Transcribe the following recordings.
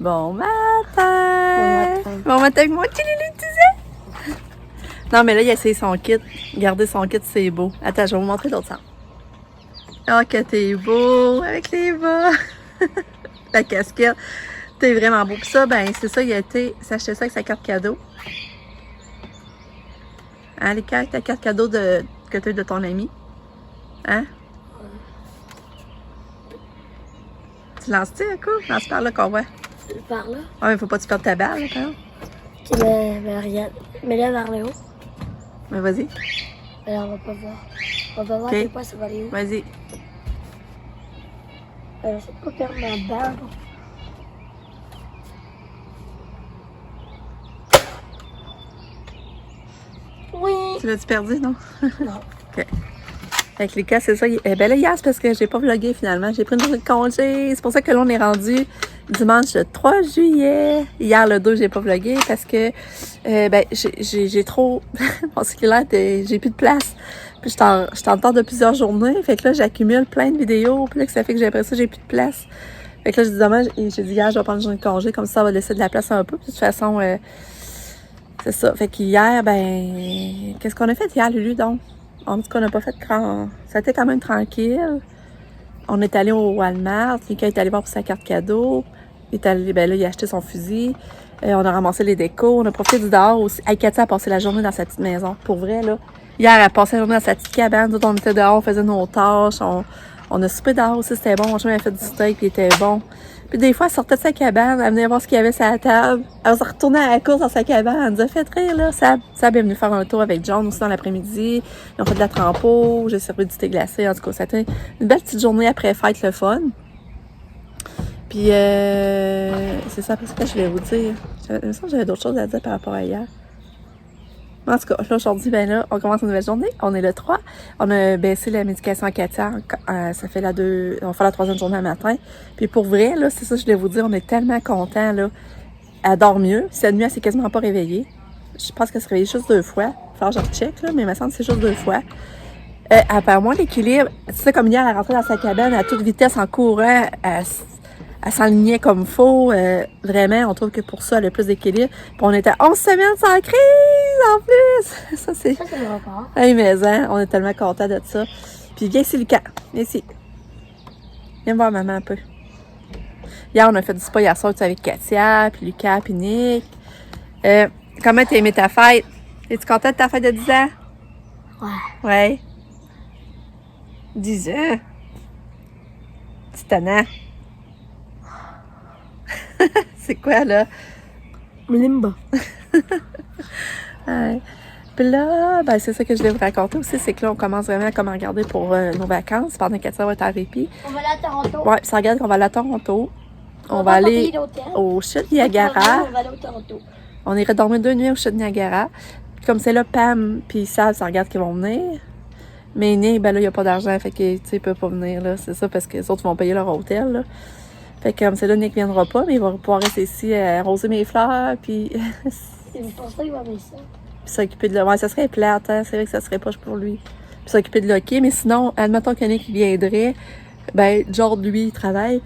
Bon matin! Bon matin avec moi, Tilili, tu sais? Non, mais là, il a essayé son kit. Garder son kit, c'est beau. Attends, je vais vous montrer l'autre sens. Oh, que t'es beau avec les bas! La casquette. T'es vraiment beau. Puis ça, ben, c'est ça, il a été s'acheter ça avec sa carte cadeau. Hein, les cartes, ta carte cadeau que t'as eu de ton ami. Hein? Tu lances-tu un coup? Lance par là qu'on voit. Par là? Ah, mais faut pas que tu perdes ta balle, là, quand même. Ok, mais regarde. Mets-la vers le haut. Mais vas-y. Mais on va pas voir. On va voir Ok. à quel point ça va aller où. Vas-y. Je sais pas perdre ma balle. Oui! Tu l'as-tu perdu, non? Non. OK. Avec les cas, c'est ça. Ben là, hier, c'est parce que j'ai pas vlogué finalement. J'ai pris une journée de congé. C'est pour ça que là, on est rendu dimanche le 3 juillet. Hier, le 2, j'ai pas vlogué parce que ben, j'ai trop... Mon cellulaire, j'ai plus de place. Puis je suis en retard de plusieurs journées. Fait que là, j'accumule plein de vidéos. Puis là, que ça fait que j'ai l'impression que j'ai plus de place. Fait que là, j'ai dit dommage. Et j'ai dit hier, je vais prendre une journée de congé. Comme ça va laisser de la place un peu. Puis de toute façon, c'est ça. Fait qu'hier, ben... Qu'est-ce qu'on a fait hier, Lulu, donc? En tout cas, on n'a pas fait grand... Ça a été quand même tranquille. On est allé au Walmart. Lucas est allé voir pour sa carte cadeau. Il est allé, ben là, il a acheté son fusil. On a ramassé les décos. On a profité du dehors aussi. Hey, Cathy a passé la journée dans sa petite maison. Pour vrai, là. Hier, elle a passé la journée dans sa petite cabane. Nous, on était dehors, on faisait nos tâches. On a soupé dehors aussi, c'était bon. Mon chum avait fait du steak, puis il était bon. Puis des fois, elle sortait de sa cabane, elle venait voir ce qu'il y avait sur la table. Elle se retournait à la course dans sa cabane. Elle nous a fait rire, là. Sab est venu faire un tour avec John aussi dans l'après-midi. Ils ont fait de la trempeau. J'ai servi du thé glacé. En tout cas, c'était une belle petite journée après fête, le fun. Puis, c'est ça, parce que je voulais vous dire. Il me semble que j'avais d'autres choses à dire par rapport à hier. En tout cas, là, aujourd'hui, ben là, on commence une nouvelle journée. On est le 3. On a baissé la médication à Katia. Ça fait on va faire la 3e journée le matin. Puis pour vrai, là, c'est ça que je voulais vous dire. On est tellement contents, là. Elle dort mieux. Cette nuit, elle s'est quasiment pas réveillée. Je pense qu'elle se réveille juste 2 fois. Faut que je recheck, là, mais il me semble que c'est juste 2 fois. Elle perd moins l'équilibre. Tu sais, comme hier, elle rentrait dans sa cabane à toute vitesse en courant. Elle s'enlignait comme il faut. Vraiment, on trouve que pour ça, elle a plus d'équilibre. Puis on était à 11 semaines sans crise, en plus. Ça, c'est le record. hey, mais hein, on est tellement contents de ça. Puis viens ici, Lucas. Viens ici. Viens voir maman un peu. Hier, on a fait du spa hier soir avec Katia, puis Lucas, puis Nick. Comment t'as aimé ta fête? Es-tu contente de ta fête de 10 ans? Ouais. Ouais. 10 ans. C'est tannant. C'est quoi, là? Milimba. Ouais. Puis là, ben, c'est ça que je voulais vous raconter aussi, c'est que là, on commence vraiment à comment regarder pour nos vacances pendant que ça va être en répit. On va aller à Toronto. Ouais, puis ça regarde qu'on va aller à Toronto. On va pas aller payer l'hôtel. au Chute Niagara. On va aller au Toronto. On irait dormir 2 nuits au Chute Niagara. Puis comme c'est là, Pam puis Sal, ça regarde qu'ils vont venir. Mais Nick, ben là, il n'y a pas d'argent, fait que, tu sais, il peut pas venir, là. C'est ça, parce que les autres vont payer leur hôtel, là. Fait que comme c'est là, Nick viendra pas, mais il va pouvoir rester ici à arroser mes fleurs, puis... Je pense pas qu'il va aimer ça. Puis s'occuper de... Ouais, ça serait plate, hein? C'est vrai que ça serait poche pour lui. Puis s'occuper de Lucky, mais sinon, admettons que Nick viendrait, ben, George, lui, il travaille.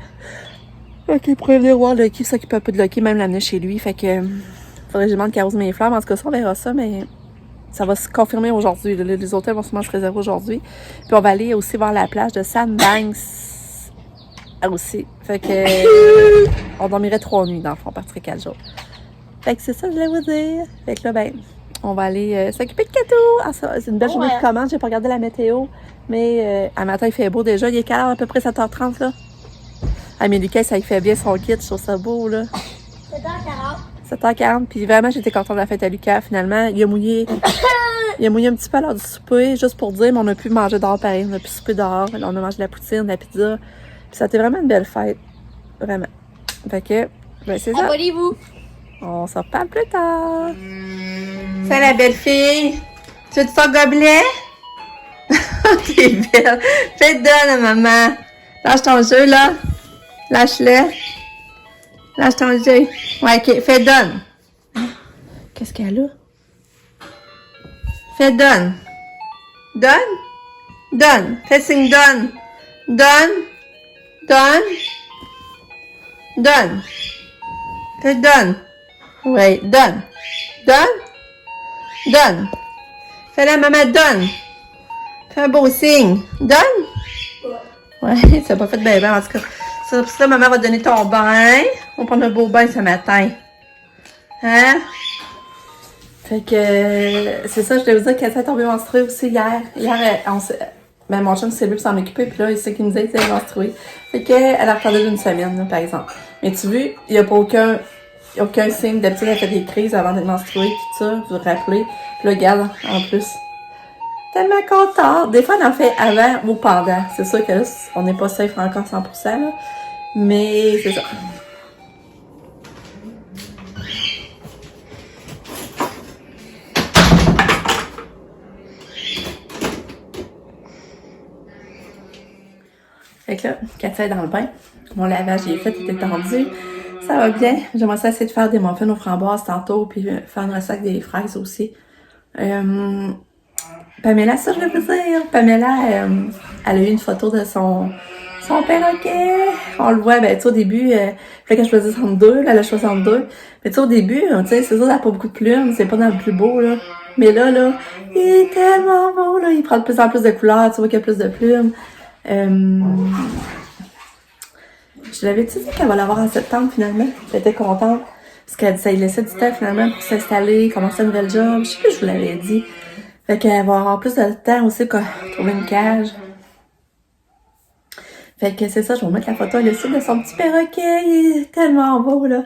Fait qu'il pourrait venir voir Lucky, s'occuper un peu de Lucky, même l'amener chez lui. Fait que... faudrait que je demande qu'il arrose mes fleurs. Mais en tout cas, ça, on verra ça, mais... ça va se confirmer aujourd'hui. Les hôtels vont sûrement se réserver aujourd'hui. Puis on va aller aussi voir la plage de Sandbanks aussi. Fait que on dormirait 3 nuits dans le fond, on partirait 4 jours. Fait que c'est ça que je voulais vous dire. Fait que là, ben, on va aller s'occuper de Katou. Ah, c'est une belle journée de commande. J'ai pas regardé la météo. Mais à matin, il fait beau déjà. Il est quelle heure à peu près 7h30 là? Ah, mais Lucas, ça il fait bien son kit. Je trouve ça beau là. 7h40. 7h40. Puis vraiment, j'étais contente de la fête à Lucas. Finalement, il a mouillé. Il a mouillé un petit peu à l'heure du souper, juste pour dire, mais on a pu manger dehors pareil. On a pu souper dehors. On a mangé de la poutine, de la pizza. Puis ça a été vraiment une belle fête. Vraiment. Fait que, ben c'est ça. Abonnez-vous. On se reparle plus tard. C'est la belle fille. Tu veux ton gobelet? T'es belle. Fais donne à maman. Lâche ton jeu, là. Lâche-le. Lâche ton jeu. Ouais, ok. Fais donne. Qu'est-ce qu'elle a? Fais donne. Donne? Donne. Fais signe donne. Donne. Donne. Donne. Donne. Oui, donne. Donne. Donne. Fais la maman, donne. Fais un beau signe. Donne. Ouais, ça n'a pas fait de bébé en tout cas. C'est pour ça maman va te donner ton bain. On va prendre un beau bain ce matin. Hein? Fait que c'est ça, je devais vous dire qu'elle s'est tombée menstruée aussi hier. Hier, ben, mon chum s'est lui pour s'en occuper, puis là, il sait qu'il me disait qu'elle était menstruée. Fait qu'elle a retardé d'une semaine, là, par exemple. Mais tu vois, il n'y a pas aucun signe. D'habitude, elle fait des crises avant d'être menstruée, tout ça, vous vous rappelez. Puis là, regarde, en plus. Tellement contente. Des fois, on en fait avant ou pendant. C'est sûr que là, on n'est pas safe encore 100%, là. Mais c'est ça. Fait que là, Katia est dans le bain. Mon lavage est fait, il est tendu. Ça va bien. J'aimerais ça essayer de faire des muffins aux framboises tantôt, puis faire une recette des fraises aussi. Pamela, ça je veux dire. Pamela, elle a eu une photo de son perroquet. On le voit, ben tu sais, au début, fait que je choisis 62, là, elle a choisi 62. Mais tu sais, au début, tu sais, c'est ça, elle a pas beaucoup de plumes, c'est pas dans le plus beau, là. Mais là, il est tellement beau, là. Il prend de plus en plus de couleurs, tu vois qu'il y a plus de plumes. Je l'avais dit qu'elle va l'avoir en septembre finalement. J'étais contente. Parce qu'elle ça lui laissait du temps finalement pour s'installer, commencer un nouvel job. Je sais plus, je vous l'avais dit. Fait qu'elle va avoir plus de temps aussi pour trouver une cage. Fait que c'est ça, je vais vous mettre la photo ici de son petit perroquet. Il est tellement beau là.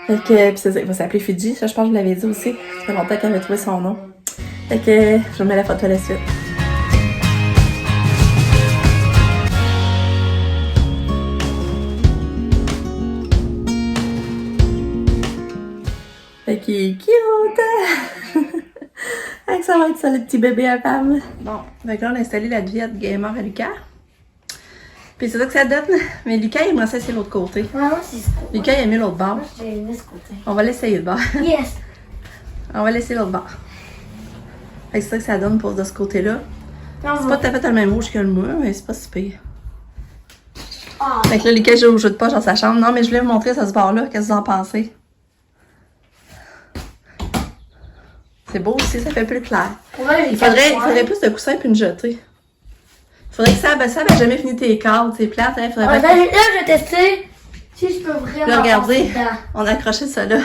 Fait que pis c'est ça, il va s'appeler Fidji. Ça, je pense que je vous l'avais dit aussi. Ça fait longtemps qu'elle avait trouvé son nom. Fait que je vous mets la photo à la suite. Fait qu'il est cute! Fait que ça va être ça, le petit bébé à femme. Bon, fait que là, on a installé la diète gamer à Lucas. Puis c'est ça que ça donne. Mais Lucas, il aimerait ça essayer l'autre côté. Non, c'est ce côté. Lucas, il a mis l'autre bord. Moi, j'ai aimé ce côté. On va l'essayer le bord. Yes! On va laisser l'autre bord. Fait que c'est ça que ça donne pour de ce côté-là. Non, C'est pas tout à fait le même rouge que le mur, mais c'est pas si pire. Ah, Fait que là, Lucas joue au jeu de poche dans sa chambre. Non, mais je voulais vous montrer ce bord-là. Qu'est-ce que vous en pensez? C'est beau aussi, ça fait plus clair. ouais, Il faudrait plus de coussins puis une jetée. Il faudrait que ça n'a jamais fini tes cadres, tes plates. Hein, faudrait là, je vais tester si je peux vraiment. Là, regardez, passer dedans. on a accroché ça là.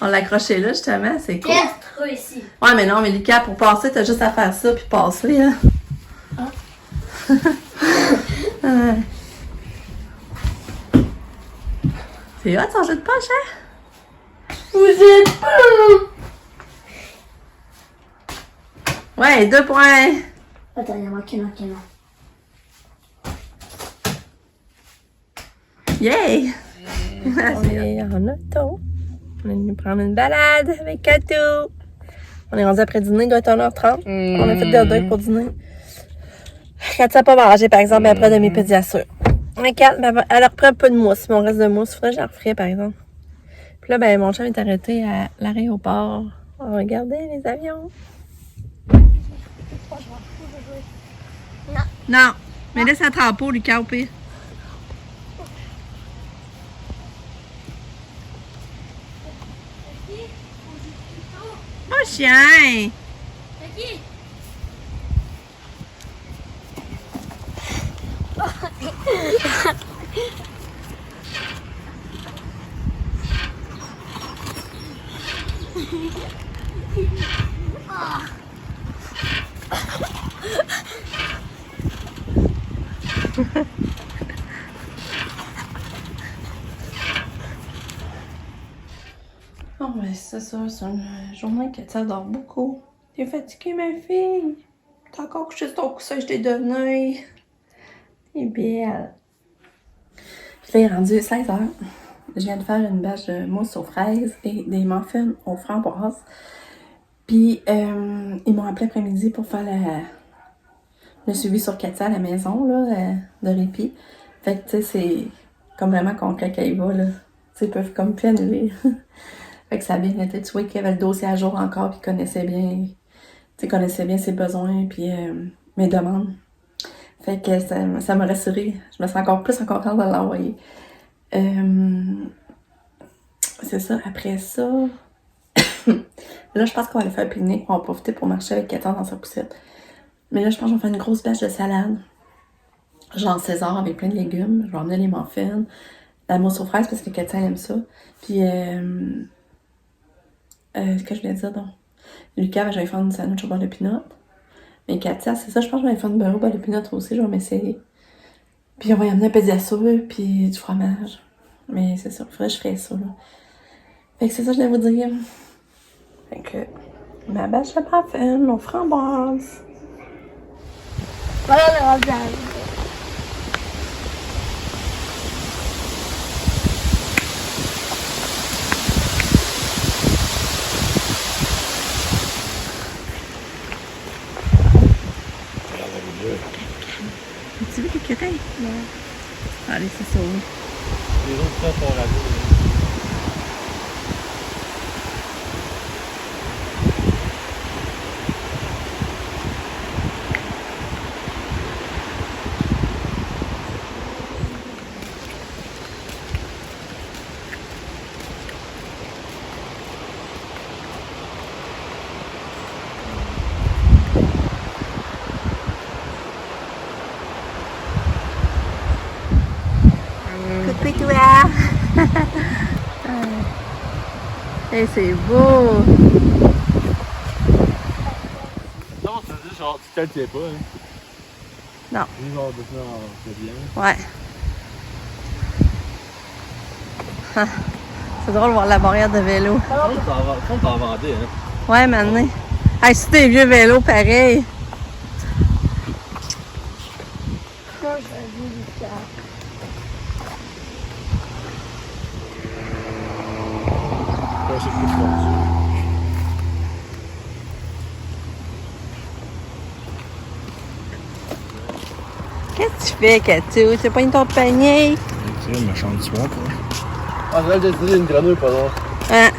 On l'a accroché là, justement, c'est cool. Qu'est-ce que tu trouves ici? Ouais, mais non, mais Lucas, pour passer, t'as juste à faire ça puis passer, hein. Ah. Ouais. C'est hot, son jeu de poche, hein? Vous êtes pas. Ouais, 2 points. Attends, il y a manqué, non. Yay! On est en auto. On est venu prendre une balade avec Katou. On est rendu après dîner, il doit être 1h30. On a fait des hot dogs pour dîner. Katou n'a pas mangé, par exemple, après de mes pédiatures. Elle reprend un peu de mousse, mon reste de mousse. Faudrait que je la referais, par exemple. Puis là, ben, mon chum est arrêté à l'aéroport. On va regarder les avions. Non, mais laisse un trempeau, Lucas, au pire. Oh, chien! C'est qui? Oh, mais c'est ça, c'est une journée que tu dors beaucoup. T'es fatiguée, ma fille. T'as encore couché sur ton coussin, je t'ai donné. T'es belle. Puis là, il est rendu 16h. Je viens de faire une bâche de mousse aux fraises et des muffins aux framboises. Puis, ils m'ont appelé après-midi pour faire le suivi sur Katia à la maison, là, de répit. Fait que, tu sais, c'est comme vraiment concret qu'elle y va, là. Tu sais, ils peuvent comme plus annuler. Fait que ça a bien été. Tu vois qu'il y avait le dossier à jour encore, puis connaissait bien ses besoins, puis mes demandes. Fait que ça m'a rassurée. Je me sens encore plus en confiance de l'envoyer. C'est ça. Après ça... là, je pense qu'on va aller faire un pique-nique. On va profiter pour marcher avec Katia dans sa poussette. Mais là, je pense qu'on va faire une grosse bâche de salade. Genre César avec plein de légumes. Je vais emmener les muffins. La mousse aux fraises parce que Katia aime ça. Puis, ce que je voulais dire, donc. Lucas, je vais faire une sandwich au beurre de pinot. Mais Katia, c'est ça, je pense que je vais faire une beurre au beurre de pinot aussi. Je vais m'essayer. Puis, on va y amener un peu de puis du fromage. Mais c'est ça, il faudrait que je ferais ça, là. Fait que c'est ça que je voulais vous dire. Fait que, ma bâche de muffins aux framboises. Voilà le rasage. Tu veux l'écureuil? Non. Allez, c'est ça. Les autres temps sont radio. Coucou toi! Et c'est beau! Non, c'est juste genre, tu te tiens pas, hein. Non. Juste genre, de ça, c'est bien. Ouais. C'est drôle de voir la barrière de vélo. On t'en vendait, hein. Ouais, maintenant. Hey, c'est des vieux vélos pareil. Non, je vais dire ça. Ouais, c'est plus fort. Qu'est-ce que tu fais, Katou? Tu as pas une ton panier? C'est une méchante soie, quoi. Ah, là, j'ai dit, il y a une grenouille pas loin. Hein?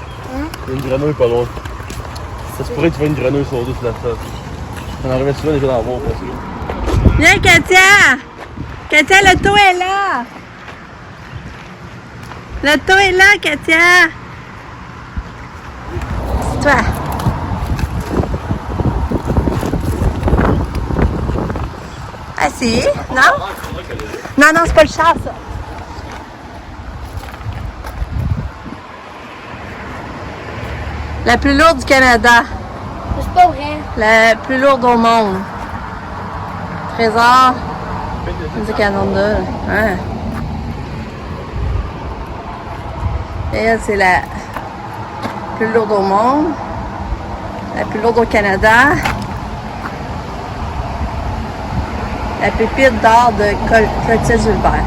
Il y a une grenouille pas loin. Ça se pourrait que tu vois une grenouille sur deux sur la face. On arrivait souvent déjà dans le voir, parce que... Viens, Katia! Katia, l'auto est là! L'auto est là, Katia! C'est toi! Ah, si? Non? Non, non, c'est pas le char, ça. La plus lourde du Canada. C'est pas vrai. La plus lourde au monde. Trésor du Canada. Hein? Et elle, c'est la plus lourde au monde. La plus lourde au Canada. La pépite d'or de Clotilde Gilbert.